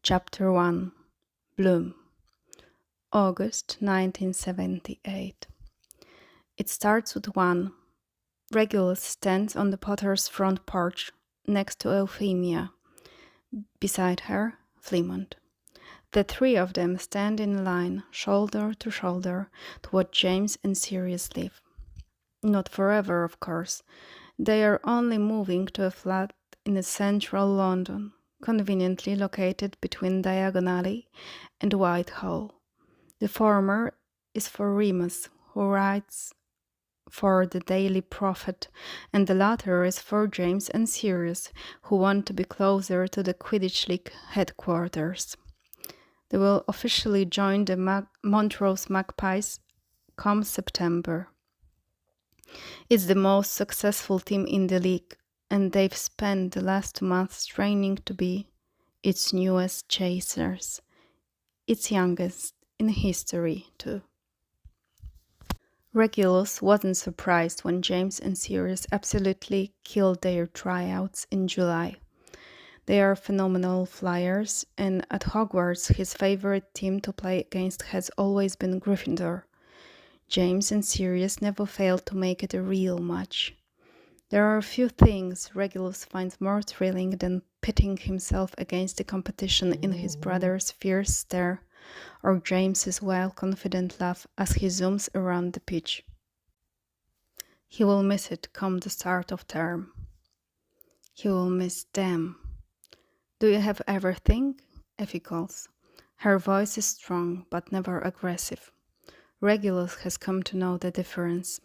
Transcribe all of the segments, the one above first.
Chapter 1 Bloom August 1978. It starts with 1. Regulus stands on the Potter's front porch next to Euphemia. Beside her, Flemont. The three of them stand in line, shoulder to shoulder, to watch James and Sirius leave. Not forever, of course. They are only moving to a flat in central London, conveniently located between Diagon and Whitehall. The former is for Remus, who writes for the Daily Prophet, and the latter is for James and Sirius, who want to be closer to the Quidditch League headquarters. They will officially join the Montrose Magpies come September. It's the most successful team in the league, and they've spent the last 2 months training to be its newest chasers, its youngest in history, too. Regulus wasn't surprised when James and Sirius absolutely killed their tryouts in July. They are phenomenal flyers, and at Hogwarts his favorite team to play against has always been Gryffindor. James and Sirius never failed to make it a real match. There are a few things Regulus finds more thrilling than pitting himself against the competition in his brother's fierce stare or James's wild, confident laugh as he zooms around the pitch. He will miss it come the start of term. He will miss them. Do you have everything? Effie calls. Her voice is strong but never aggressive. Regulus has come to know the difference.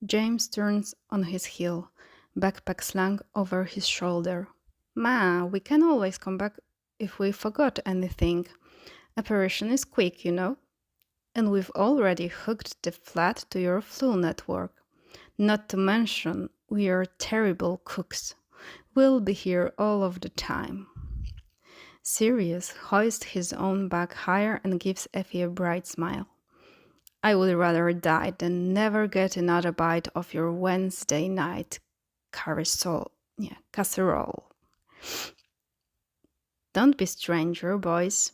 James turns on his heel, backpack slung over his shoulder. Ma, we can always come back if we forgot anything. Apparition is quick, you know. And we've already hooked the flat to your flu network. Not to mention, we are terrible cooks. We'll be here all of the time. Sirius hoists his own bag higher and gives Effie a bright smile. I would rather die than never get another bite of your Wednesday night casserole. Don't be stranger, boys,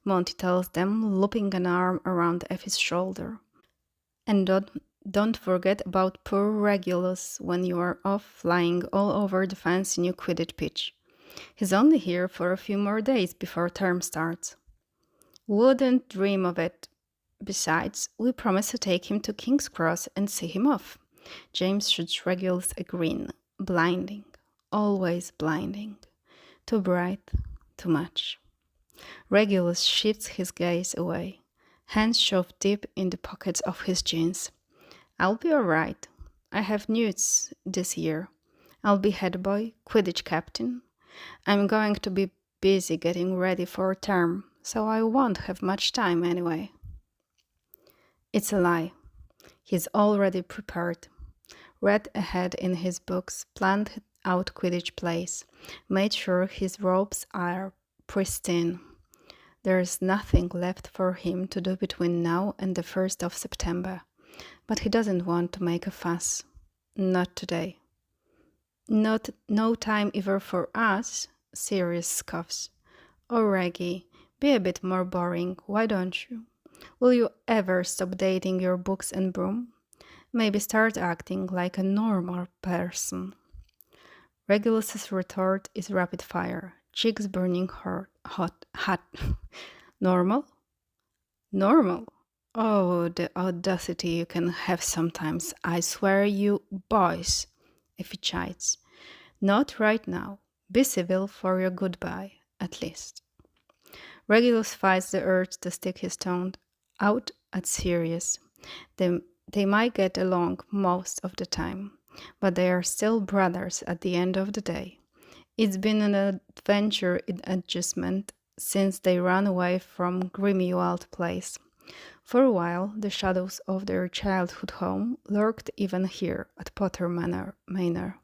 Monty tells them, looping an arm around Effie's shoulder. And don't forget about poor Regulus when you are off flying all over the fancy new Quidditch pitch. He's only here for a few more days before term starts. Wouldn't dream of it. Besides, we promised to take him to King's Cross and see him off. James shoots Regulus a grin. Blinding. Always blinding. Too bright. Too much. Regulus shifts his gaze away. Hands shoved deep in the pockets of his jeans. I'll be alright. I have newts this year. I'll be head boy, Quidditch captain. I'm going to be busy getting ready for term, so I won't have much time anyway. It's a lie. He's already prepared. Read ahead in his books, planned out Quidditch plays, made sure his robes are pristine. There's nothing left for him to do between now and the 1st of September. But he doesn't want to make a fuss. Not today. No time either for us, Sirius scoffs. Oh, Reggie, be a bit more boring, why don't you? Will you ever stop dating your books and broom? Maybe start acting like a normal person. Regulus's retort is rapid fire, cheeks burning hot. Normal? Normal? Oh, the audacity you can have sometimes. I swear you boys, if he chides. Not right now. Be civil for your goodbye, at least. Regulus fights the urge to stick his tongue out at Sirius. They might get along most of the time, but they are still brothers at the end of the day. It's been an adventure in adjustment since they ran away from Grimywald Place. For a while, the shadows of their childhood home lurked even here at Potter Manor.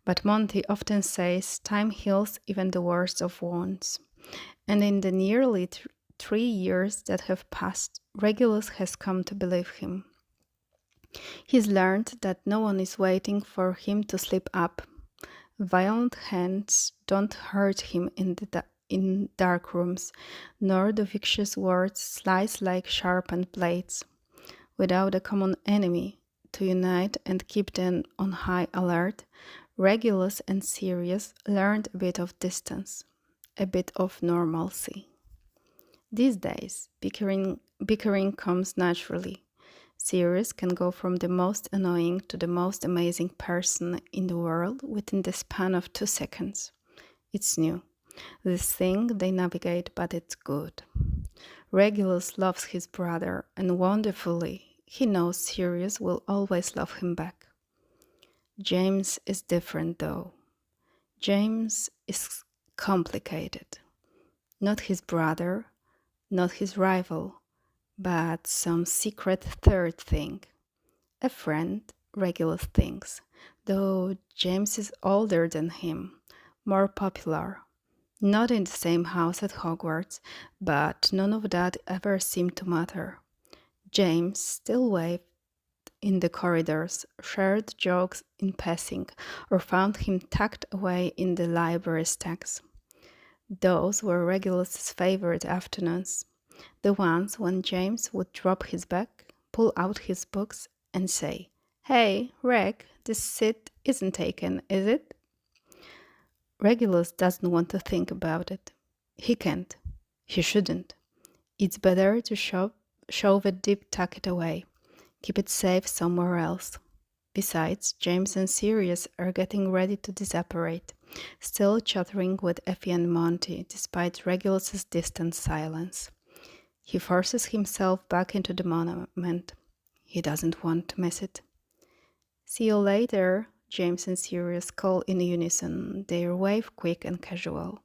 But Monty often says time heals even the worst of wounds. And in the nearly 3 years that have passed, Regulus has come to believe him. He's learned that no one is waiting for him to slip up. Violent hands don't hurt him in in dark rooms, nor do vicious words slice like sharpened blades. Without a common enemy to unite and keep them on high alert, Regulus and Sirius learned a bit of distance, a bit of normalcy. These days, bickering comes naturally. Sirius can go from the most annoying to the most amazing person in the world within the span of 2 seconds. It's new. This thing they navigate, but it's good. Regulus loves his brother, and wonderfully, he knows Sirius will always love him back. James is different, though. James is complicated. Not his brother, not his rival, but some secret third thing. A friend, Regulus thinks, though James is older than him, more popular. Not in the same house at Hogwarts, but none of that ever seemed to matter. James still waved in the corridors, shared jokes in passing, or found him tucked away in the library stacks. Those were Regulus's favorite afternoons, the ones when James would drop his bag, pull out his books, and say, "Hey, Reg, this seat isn't taken, is it?" Regulus doesn't want to think about it. He can't. He shouldn't. It's better to shove it deep, tuck it away. Keep it safe somewhere else. Besides, James and Sirius are getting ready to disapparate, still chattering with Effie and Monty, despite Regulus's distant silence. He forces himself back into the monument. He doesn't want to miss it. "See you later," James and Sirius call in unison, their wave quick and casual.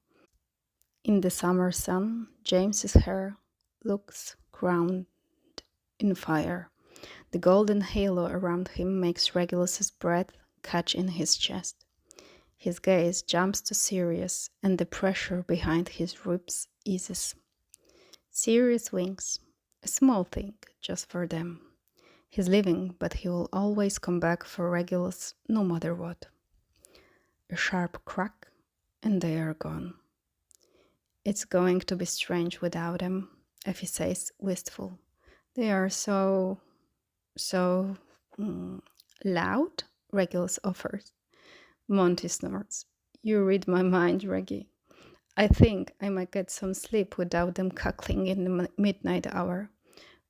In the summer sun, James's hair looks crowned in fire. The golden halo around him makes Regulus's breath catch in his chest. His gaze jumps to Sirius, and the pressure behind his ribs eases. Sirius winks, a small thing, just for them. He's leaving, but he will always come back for Regulus, no matter what. A sharp crack, and they are gone. "It's going to be strange without them," Effie says, wistful. "They are so loud," Regulus offers. Monty snorts. "You read my mind, Reggie. I think I might get some sleep without them cackling in the midnight hour.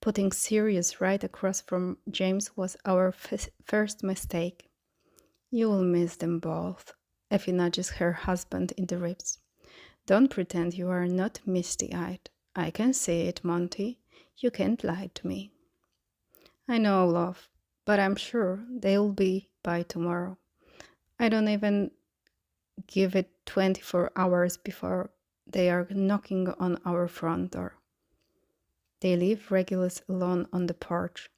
Putting Sirius right across from James was our first mistake." "You will miss them both," Effie nudges her husband in the ribs. "Don't pretend you are not misty-eyed. I can see it, Monty. You can't lie to me." "I know, love, but I'm sure they'll be by tomorrow. I don't even give it 24 hours before they are knocking on our front door." They leave Regulus alone on the porch.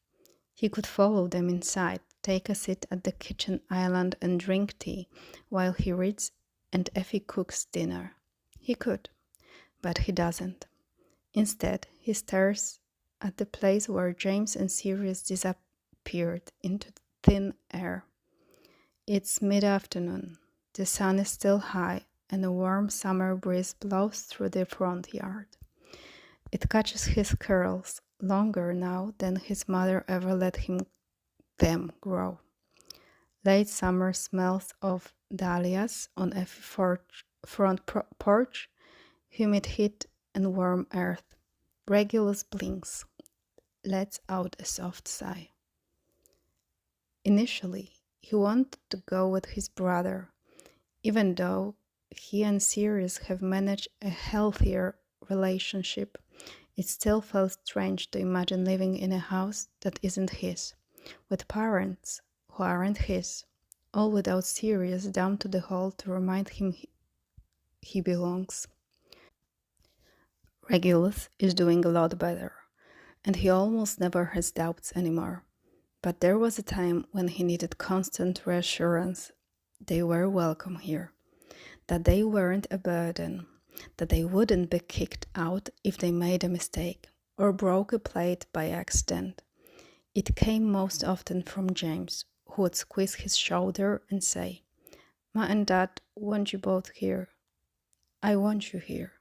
He could follow them inside, take a seat at the kitchen island and drink tea while he reads and Effie cooks dinner. He could, but he doesn't. Instead, he stares at the place where James and Sirius disappeared into thin air. It's mid-afternoon. The sun is still high, and a warm summer breeze blows through the front yard. It catches his curls, longer now than his mother ever let them grow. Late summer smells of dahlias on Effie's front porch, humid heat and warm earth. Regulus blinks, lets out a soft sigh. Initially, he wanted to go with his brother, even though he and Sirius have managed a healthier relationship. It still felt strange to imagine living in a house that isn't his, with parents who aren't his, all without Sirius down to the hall to remind him he belongs. Regulus is doing a lot better, and he almost never has doubts anymore. But there was a time when he needed constant reassurance they were welcome here, that they weren't a burden, that they wouldn't be kicked out if they made a mistake or broke a plate by accident. It came most often from James, who would squeeze his shoulder and say, "Ma and Dad want you both here. I want you here."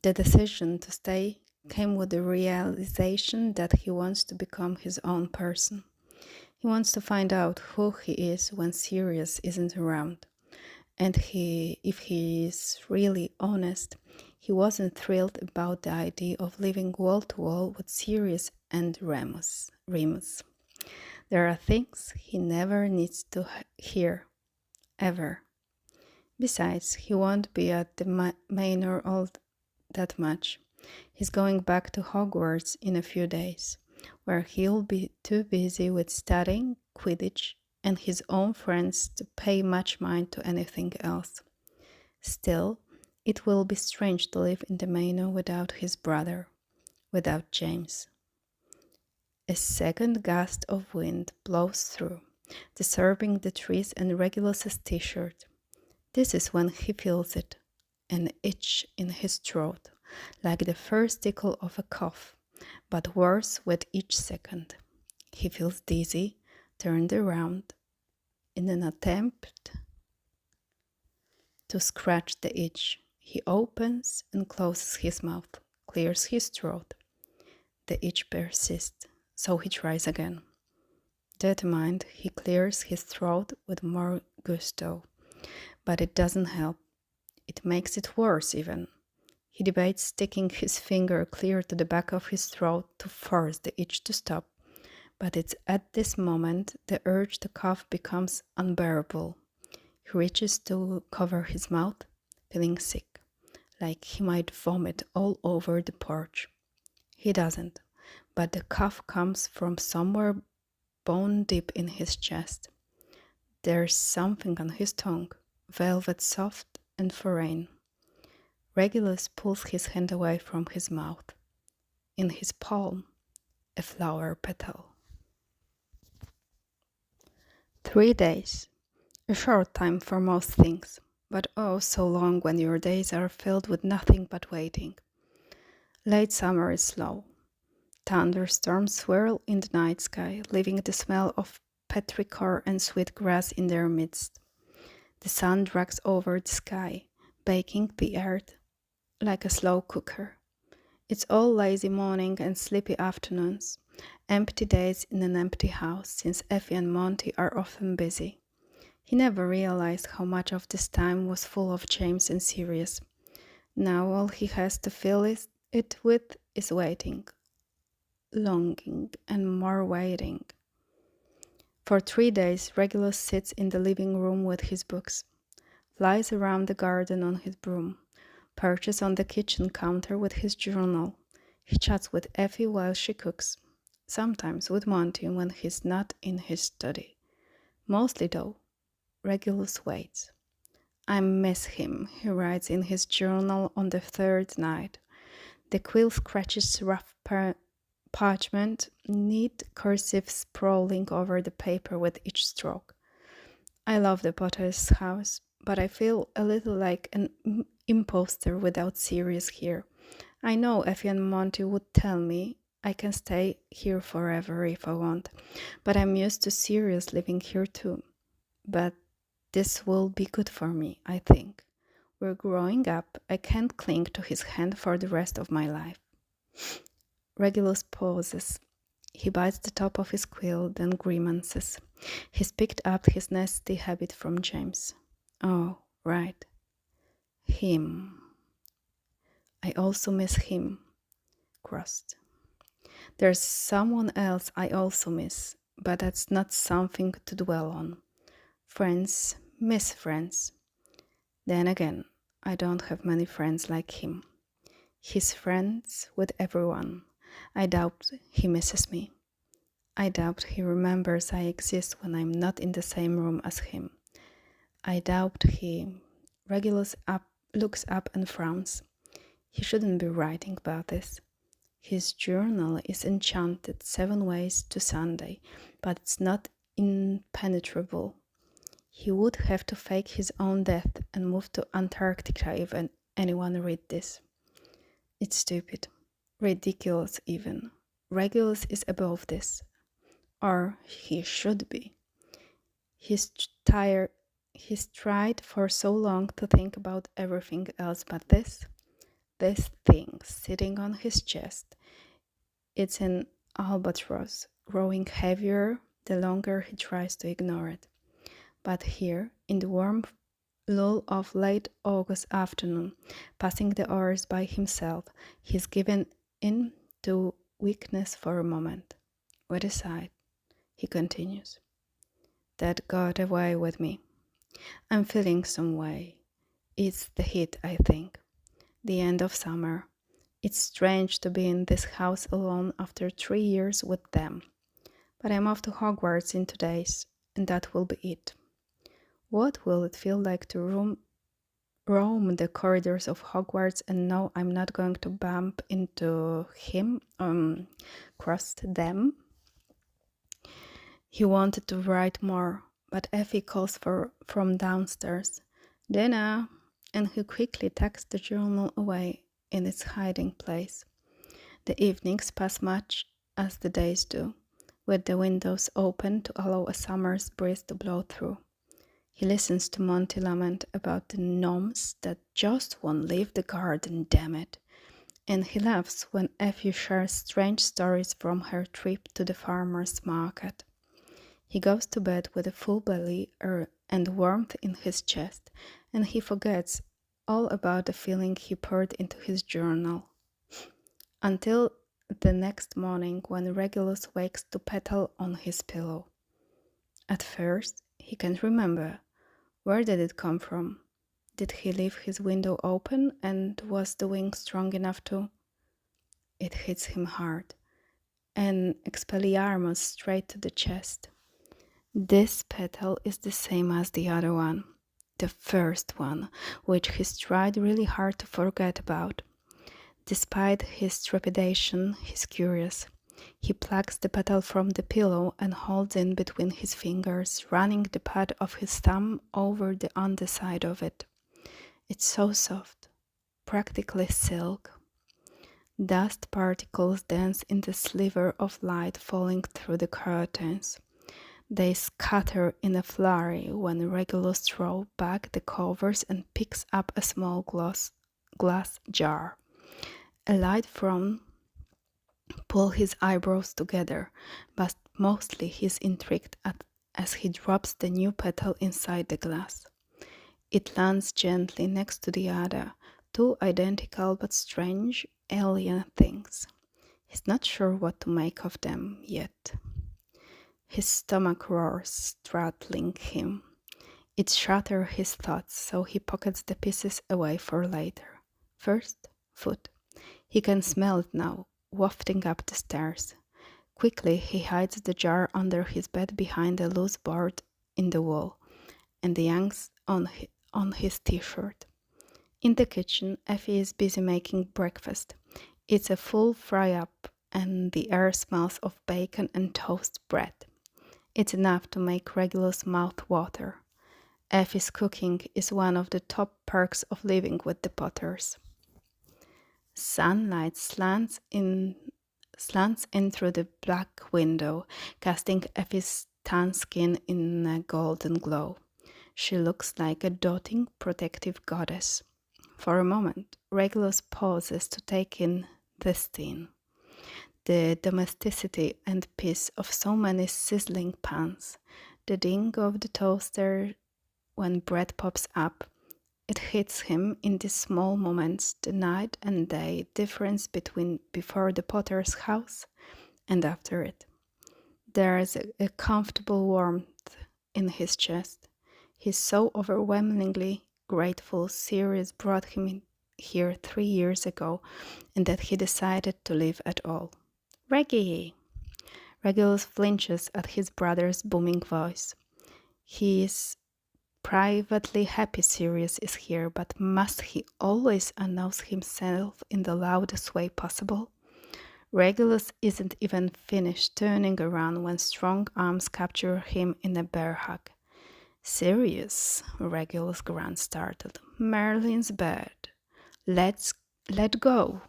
The decision to stay came with the realization that he wants to become his own person. He wants to find out who he is when Sirius isn't around. And if he is really honest, he wasn't thrilled about the idea of living wall to wall with Sirius and Remus. There are things he never needs to hear, ever. Besides, he won't be at the Manor all that much. He's going back to Hogwarts in a few days, where he'll be too busy with studying Quidditch and his own friends to pay much mind to anything else. Still, it will be strange to live in the Manor without his brother, without James. A second gust of wind blows through, disturbing the trees and Regulus's t-shirt. This is when he feels it, an itch in his throat, like the first tickle of a cough, but worse with each second. He feels dizzy, turned around, in an attempt to scratch the itch. He opens and closes his mouth, clears his throat. The itch persists, so he tries again. Determined, he clears his throat with more gusto, but it doesn't help. It makes it worse even. He debates sticking his finger clear to the back of his throat to force the itch to stop, but it's at this moment the urge to cough becomes unbearable. He reaches to cover his mouth, feeling sick, like he might vomit all over the porch. He doesn't, but the cough comes from somewhere bone deep in his chest. There's something on his tongue, velvet soft and foreign. Regulus pulls his hand away from his mouth. In his palm, a flower petal. 3 days. A short time for most things, but oh so long when your days are filled with nothing but waiting. Late summer is slow. Thunderstorms swirl in the night sky, leaving the smell of petrichor and sweet grass in their midst. The sun drags over the sky, baking the earth like a slow cooker. It's all lazy morning and sleepy afternoons, empty days in an empty house, since Effie and Monty are often busy. He never realized how much of this time was full of James and Sirius. Now all he has to fill it with is waiting, longing, and more waiting. For 3 days, Regulus sits in the living room with his books, flies around the garden on his broom, perches on the kitchen counter with his journal. He chats with Effie while she cooks, sometimes with Monty when he's not in his study. Mostly, though, Regulus waits. I miss him, he writes in his journal on the third night. The quill scratches rough parchment, neat cursive sprawling over the paper with each stroke. I love the Potter's house, but I feel a little like an imposter without Sirius here. I know Effie and Monty would tell me I can stay here forever if I want, but I'm used to Sirius living here too. But this will be good for me, I think. We're growing up. I can't cling to his hand for the rest of my life. Regulus pauses. He bites the top of his quill, then grimaces. He's picked up his nasty habit from James. Oh, right. Him. I also miss him. Crossed. There's someone else I also miss, but that's not something to dwell on. Friends miss friends. Then again, I don't have many friends like him. He's friends with everyone. I doubt he misses me. I doubt he remembers I exist when I'm not in the same room as him. I doubt he... Regulus looks up and frowns. He shouldn't be writing about this. His journal is enchanted 7 ways to Sunday, but it's not impenetrable. He would have to fake his own death and move to Antarctica if anyone read this. It's stupid. Ridiculous even. Regulus is above this. Or he should be. He's tried for so long to think about everything else but this. this thing sitting on his chest. It's an albatross, growing heavier the longer he tries to ignore it. But here, in the warm lull of late August afternoon, passing the hours by himself, he's given in to weakness for a moment. With a sigh, he continues. That got away with me. I'm feeling some way. It's the heat, I think. The end of summer. It's strange to be in this house alone after 3 years with them. But I'm off to Hogwarts in 2 days, and that will be it. What will it feel like to roam the corridors of Hogwarts and know I'm not going to bump into him, cross them? He wanted to write more, but Effie calls from downstairs. Dinner! And he quickly tucks the journal away in its hiding place. The evenings pass much as the days do, with the windows open to allow a summer's breeze to blow through. He listens to Monty lament about the gnomes that just won't leave the garden, damn it. And he laughs when Effie shares strange stories from her trip to the farmer's market. He goes to bed with a full belly and warmth in his chest, and he forgets all about the feeling he poured into his journal. Until the next morning when Regulus wakes to petal on his pillow. At first, he can't remember. Where did it come from? Did he leave his window open and was the wind strong enough to? It hits him hard. An Expelliarmus straight to the chest. This petal is the same as the other one, the first one, which he's tried really hard to forget about. Despite his trepidation, he's curious. He plucks the petal from the pillow and holds it between his fingers, running the pad of his thumb over the underside of it. It's so soft, practically silk. Dust particles dance in the sliver of light falling through the curtains. They scatter in a flurry when Regulus throws back the covers and picks up a small glass jar. A light frown pulls his eyebrows together, but mostly he's intrigued as he drops the new petal inside the glass. It lands gently next to the other, two identical but strange alien things. He's not sure what to make of them yet. His stomach roars, startling him. It shatters his thoughts, so he pockets the pieces away for later. First, food. He can smell it now, wafting up the stairs. Quickly, he hides the jar under his bed behind a loose board in the wall, and yanks on his t-shirt. In the kitchen, Effie is busy making breakfast. It's a full fry-up, and the air smells of bacon and toast bread. It's enough to make Regulus' mouth water. Effie's cooking is one of the top perks of living with the Potters. Sunlight slants in through the black window, casting Effie's tan skin in a golden glow. She looks like a doting, protective goddess. For a moment, Regulus pauses to take in the scene. The domesticity and peace of so many sizzling pans, the ding of the toaster when bread pops up. It hits him in these small moments, the night and day difference between before the Potter's house and after it. There is a comfortable warmth in his chest. He's so overwhelmingly grateful Sirius brought him in here 3 years ago and that he decided to live at all. Reggie! Regulus flinches at his brother's booming voice. He is privately happy Sirius is here, but must he always announce himself in the loudest way possible? Regulus isn't even finished turning around when strong arms capture him in a bear hug. Sirius, Regulus grunts startled. Merlin's bed. Let go.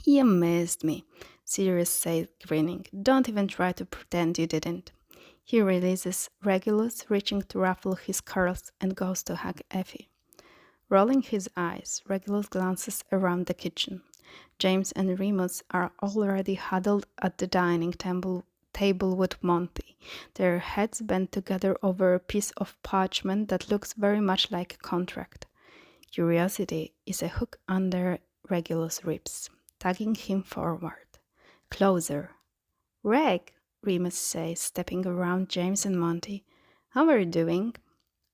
You missed me, Sirius said, grinning. Don't even try to pretend you didn't. He releases Regulus, reaching to ruffle his curls, and goes to hug Effie. Rolling his eyes, Regulus glances around the kitchen. James and Remus are already huddled at the table with Monty, their heads bent together over a piece of parchment that looks very much like a contract. Curiosity is a hook under Regulus' ribs, tugging him forward. Closer. Reg, Remus says, stepping around James and Monty. How are you doing?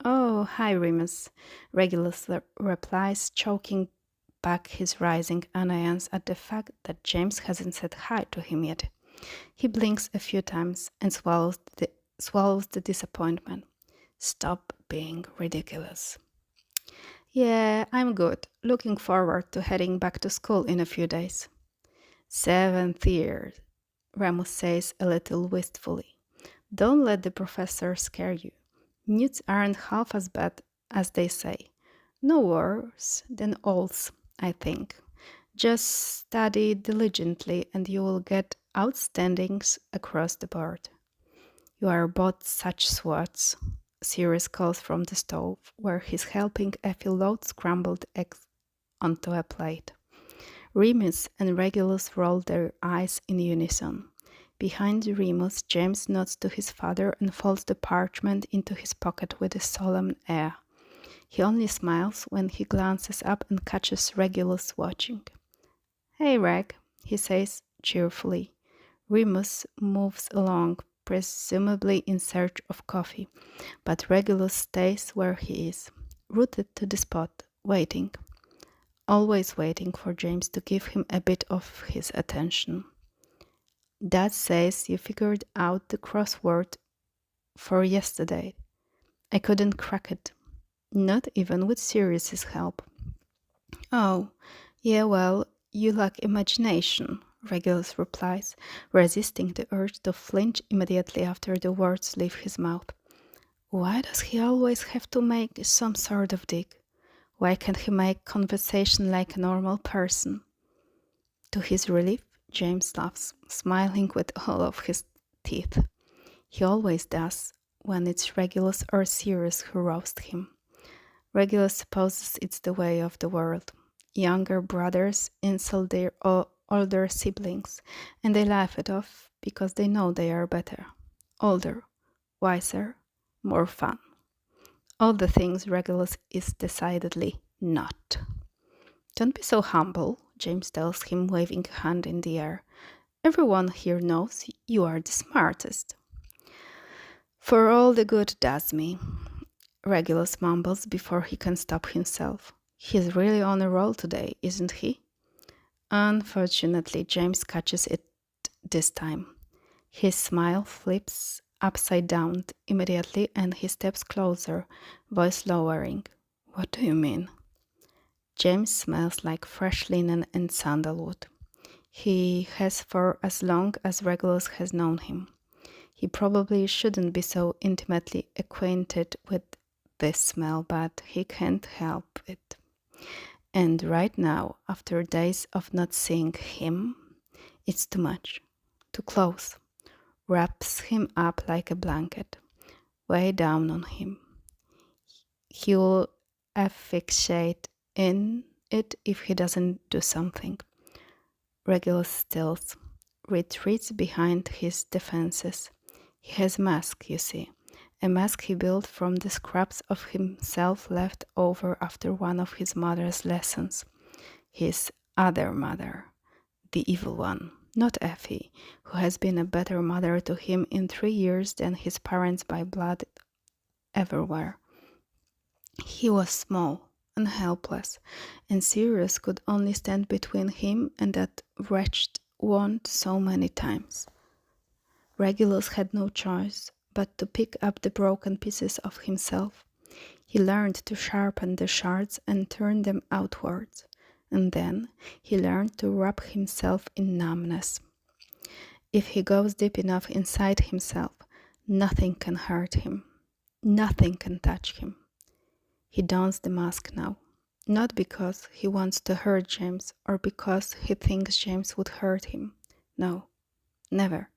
Oh, hi, Remus, Regulus replies, choking back his rising annoyance at the fact that James hasn't said hi to him yet. He blinks a few times and swallows the disappointment. Stop being ridiculous. Yeah, I'm good. Looking forward to heading back to school in a few days. 7th year, Remus says a little wistfully. Don't let the professor scare you. Newts aren't half as bad as they say. No worse than owls, I think. Just study diligently and you will get outstandings across the board. You are both such swats, Sirius calls from the stove, where he's helping Effie load scrambled eggs onto a plate. Remus and Regulus roll their eyes in unison. Behind Remus, James nods to his father and folds the parchment into his pocket with a solemn air. He only smiles when he glances up and catches Regulus watching. Hey, Reg, he says cheerfully. Remus moves along, presumably in search of coffee, but Regulus stays where he is, rooted to the spot, waiting. Always waiting for James to give him a bit of his attention. Dad says you figured out the crossword for yesterday. I couldn't crack it, not even with Sirius's help. Oh, yeah, well, you lack imagination, Regulus replies, resisting the urge to flinch immediately after the words leave his mouth. Why does he always have to make some sort of dig? Why can't he make conversation like a normal person? To his relief, James laughs, smiling with all of his teeth. He always does, when it's Regulus or Sirius who roast him. Regulus supposes it's the way of the world. Younger brothers insult their older siblings, and they laugh it off because they know they are better, older, wiser, more fun. All the things Regulus is decidedly not. Don't be so humble, James tells him, waving a hand in the air. Everyone here knows you are the smartest. For all the good does me, Regulus mumbles before he can stop himself. He's really on a roll today, isn't he? Unfortunately, James catches it this time. His smile flips upside down immediately and he steps closer, voice lowering. What do you mean? James smells like fresh linen and sandalwood. He has for as long as Regulus has known him. He probably shouldn't be so intimately acquainted with this smell, but he can't help it. And right now, after days of not seeing him, it's too much, too close. Wraps him up like a blanket, way down on him. He'll asphyxiate in it if he doesn't do something. Regulus stills, retreats behind his defenses. He has a mask, you see. A mask he built from the scraps of himself left over after one of his mother's lessons. His other mother, the evil one, not Effie, who has been a better mother to him in 3 years than his parents by blood ever were. He was small and helpless, and Sirius could only stand between him and that wretched wand so many times. Regulus had no choice but to pick up the broken pieces of himself. He learned to sharpen the shards and turn them outwards, and then he learned to wrap himself in numbness. If he goes deep enough inside himself, nothing can hurt him. Nothing can touch him. He dons the mask now, not because he wants to hurt James or because he thinks James would hurt him. No, never.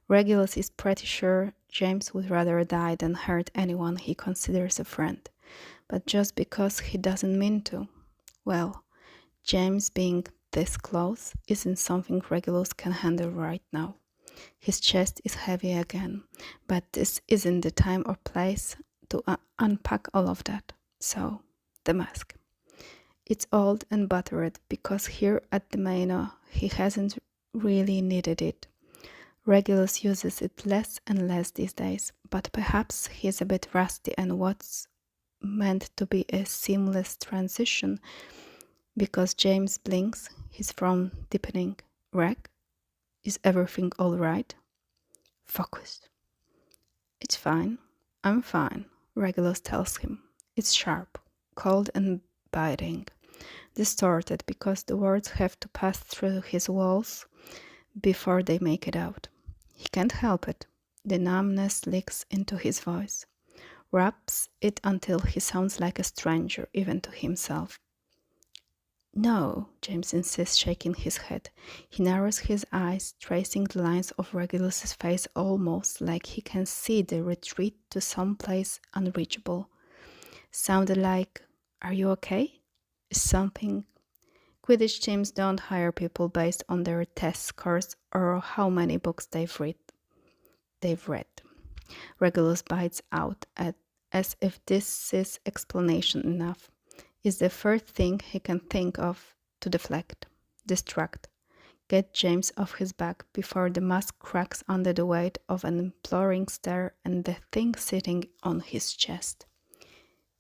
Regulus is pretty sure James would rather die than hurt anyone he considers a friend. but just because he doesn't mean to. Well, James being this close isn't something Regulus can handle right now. His chest is heavy again, but this isn't the time or place to unpack all of that. So, the mask. It's old and battered because here at the Manor he hasn't really needed it. Regulus uses it less and less these days, but perhaps he's a bit rusty and what's meant to be a seamless transition because James blinks, his frown deepening. Reg, is everything all right? Focus. It's fine. I'm fine, Regulus tells him. It's sharp, cold and biting, distorted because the words have to pass through his walls before they make it out. He can't help it. The numbness leaks into his voice, wraps it until he sounds like a stranger even to himself. No, James insists, shaking his head. He narrows his eyes, tracing the lines of Regulus's face almost like he can see the retreat to some place unreachable. Sounded like, are you okay? Is something... Quidditch teams don't hire people based on their test scores or how many books they've read. Regulus bites out as if this is explanation enough. Is the first thing he can think of to deflect, distract, get James off his back before the mask cracks under the weight of an imploring stare and the thing sitting on his chest.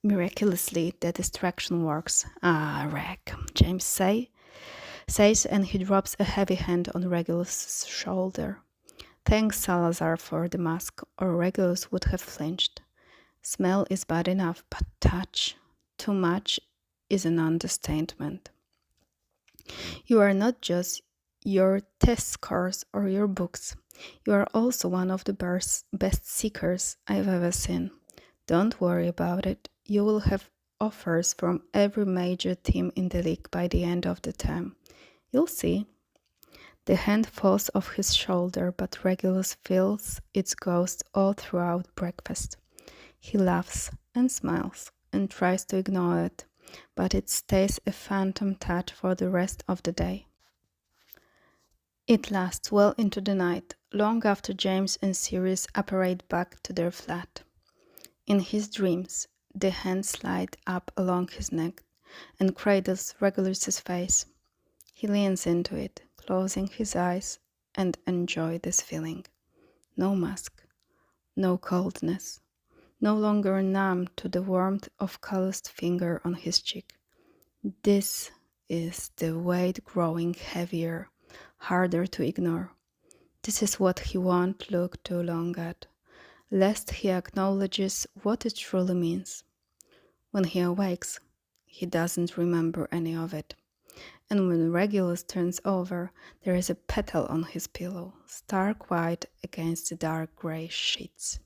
Miraculously, the distraction works. Ah, Reg, James says, and he drops a heavy hand on Regulus's shoulder. Thanks, Salazar, for the mask, or Regulus would have flinched. Smell is bad enough, but touch, too much, is an understatement. You are not just your test scores or your books. You are also one of the best seekers I've ever seen. Don't worry about it. You will have offers from every major team in the league by the end of the term. You'll see. The hand falls off his shoulder, but Regulus feels its ghost all throughout breakfast. He laughs and smiles and tries to ignore it, but it stays a phantom touch for the rest of the day. It lasts well into the night, long after James and Sirius apparate back to their flat. In his dreams, the hand slides up along his neck and cradles Regulus's face. He leans into it, closing his eyes, and enjoys this feeling. No mask, no coldness, no longer numb to the warmth of calloused finger on his cheek. This is the weight growing heavier, harder to ignore. This is what he won't look too long at, lest he acknowledges what it truly means. When he awakes, he doesn't remember any of it. And when Regulus turns over, there is a petal on his pillow, stark white against the dark grey sheets.